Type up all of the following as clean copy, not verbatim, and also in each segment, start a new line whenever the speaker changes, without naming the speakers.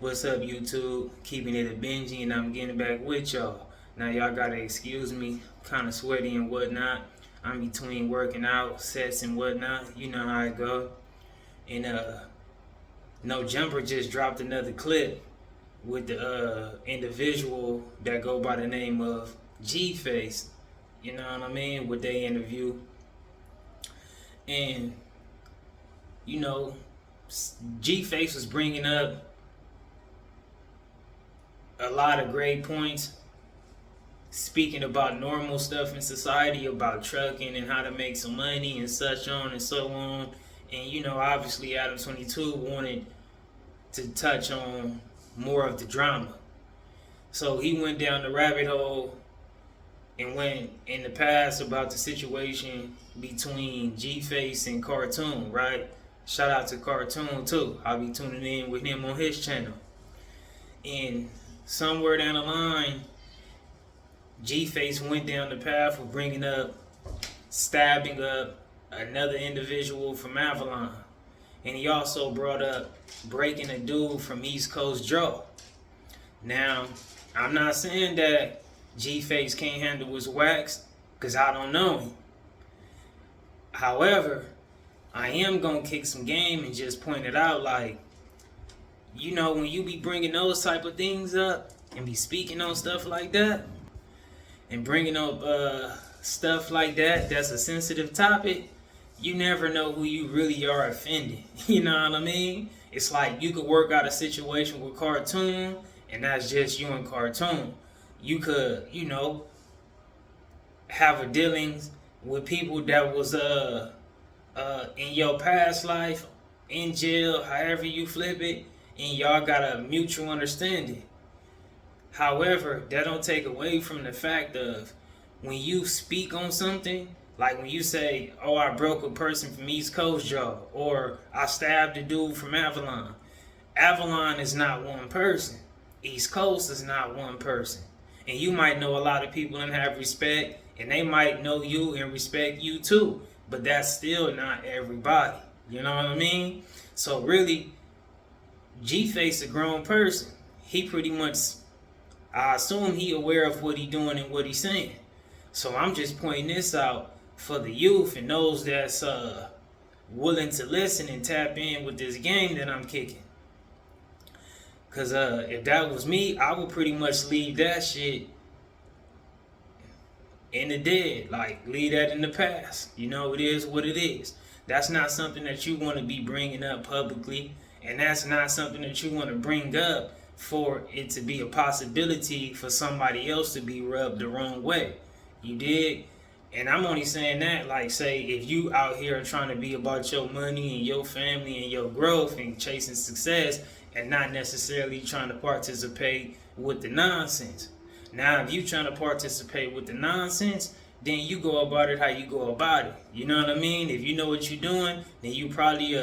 What's up, YouTube? Keeping it a Benji, and I'm getting back with y'all. Now, y'all gotta excuse me, kind of sweaty and whatnot. I'm between working out, sets and whatnot. You know how it go. And No Jumper just dropped another clip with the individual that go by the name of G-Face. You know what I mean? With their interview, and you know, G-Face was bringing up a lot of great points, speaking about normal stuff in society, about trucking and how to make some money and such on and so on. And you know, obviously, Adam 22 wanted to touch on more of the drama. So he went down the rabbit hole and went in the past about the situation between G-Face and Cartoon, right? Shout out to Cartoon too. I'll be tuning in with him on his channel. And somewhere down the line, G-Face went down the path of bringing up stabbing up another individual from Avalon. And he also brought up breaking a dude from East Coast Joe. Now, I'm not saying that G-Face can't handle his wax, because I don't know him. However, I am going to kick some game and just point it out, like, you know, when you be bringing those type of things up and be speaking on stuff like that and bringing up stuff like that that's a sensitive topic, you never know who you really are offending. You know what I mean? It's like you could work out a situation with Cartoon and that's just you and Cartoon. You could, you know, have a dealings with people that was in your past life, in jail, however you flip it, and y'all got a mutual understanding. However, that don't take away from the fact of when you speak on something, like when you say, oh, I broke a person from East Coast job, or I stabbed a dude from Avalon. Avalon is not one person. East Coast is not one person. And you might know a lot of people and have respect, and they might know you and respect you too. But that's still not everybody. You know what I mean? So really, G-Face a grown person. He pretty much, I assume he aware of what he doing and what he's saying. So I'm just pointing this out for the youth and those that's willing to listen and tap in with this game that I'm kicking. Cause if that was me, I would pretty much leave that shit in the dead. Like, leave that in the past. You know, it is what it is. That's not something that you want to be bringing up publicly. And that's not something that you want to bring up for it to be a possibility for somebody else to be rubbed the wrong way. You dig? And I'm only saying that, like, say, if you out here trying to be about your money and your family and your growth and chasing success and not necessarily trying to participate with the nonsense. Now, if you trying to participate with the nonsense, then you go about it how you go about it. You know what I mean? If you know what you're doing, then you probably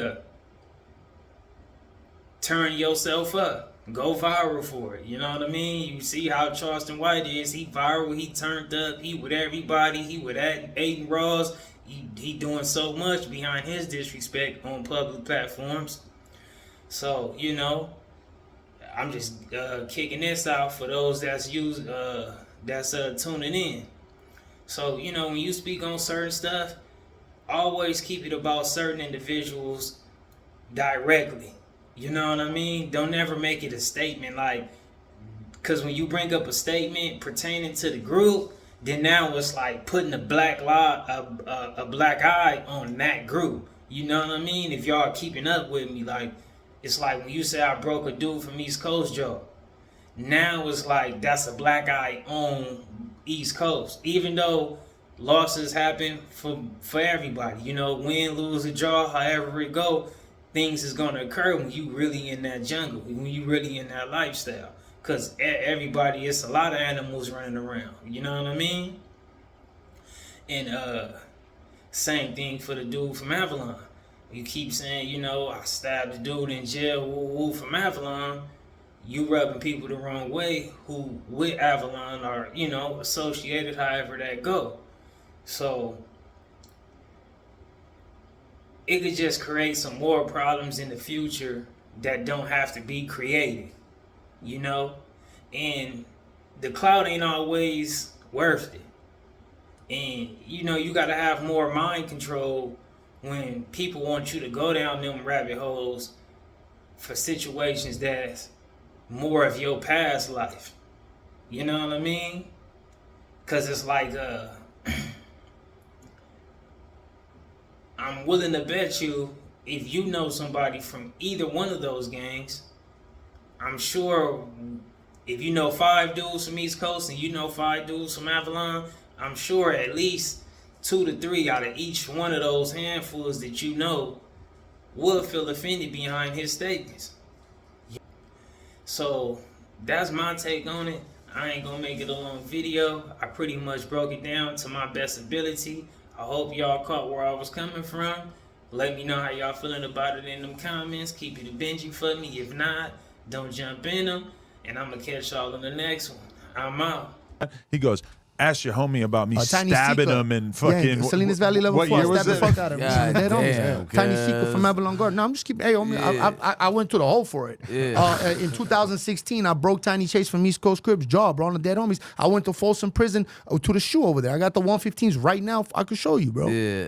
turn yourself up. Go viral for it. You know what I mean? You see how Charleston White is. He viral. He turned up. He with everybody. He with Aiden Ross. He doing so much behind his disrespect on public platforms. So, you know, I'm just kicking this out for those that's tuning in. So, you know, when you speak on certain stuff, always keep it about certain individuals directly. You know what I mean? Don't ever make it a statement, like, because when you bring up a statement pertaining to the group, then now it's like putting a black eye on that group. You know what I mean? If y'all are keeping up with me, like, it's like when you say I broke a dude from East Coast job. Now it's like that's a black eye on East Coast. Even though losses happen for everybody. You know, win, lose, or draw, however it go, things is going to occur when you really in that jungle, when you really in that lifestyle. Because everybody, it's a lot of animals running around. You know what I mean? And same thing for the dude from Avalon. You keep saying, you know, I stabbed the dude in jail, woo from Avalon. You rubbing people the wrong way who with Avalon are, you know, associated, however that go. So it could just create some more problems in the future that don't have to be created. you know, and the clout ain't always worth it. And you know, you gotta have more mind control when people want you to go down them rabbit holes for situations that's more of your past life. You know what I mean? Cause it's like I'm willing to bet you if you know somebody from either one of those gangs, I'm sure if you know 5 dudes from East Coast and you know 5 dudes from Avalon, I'm sure at least 2 to 3 out of each one of those handfuls that you know would feel offended behind his statements. So that's my take on it. I ain't gonna make it a long video. I pretty much broke it down to my best ability. I hope y'all caught where I was coming from. Let me know how y'all feeling about it in them comments. Keep it a Benji for me. If not, don't jump in them. And I'm gonna catch y'all in the next one. I'm out.
He goes, ask your homie about me stabbing him and fucking.
Yeah, Salinas Valley level 4. I stabbed the fuck out of him.
Damn,
Tiny Chico from Avalon Garden. No, I'm just keeping. Hey, homie, I went to the hole for it.
Yeah.
In 2016, I broke Tiny Chase from East Coast Crips jaw, bro, on the dead homies. I went to Folsom Prison to the shoe over there. I got the 115s right now. I could show you, bro.
Yeah.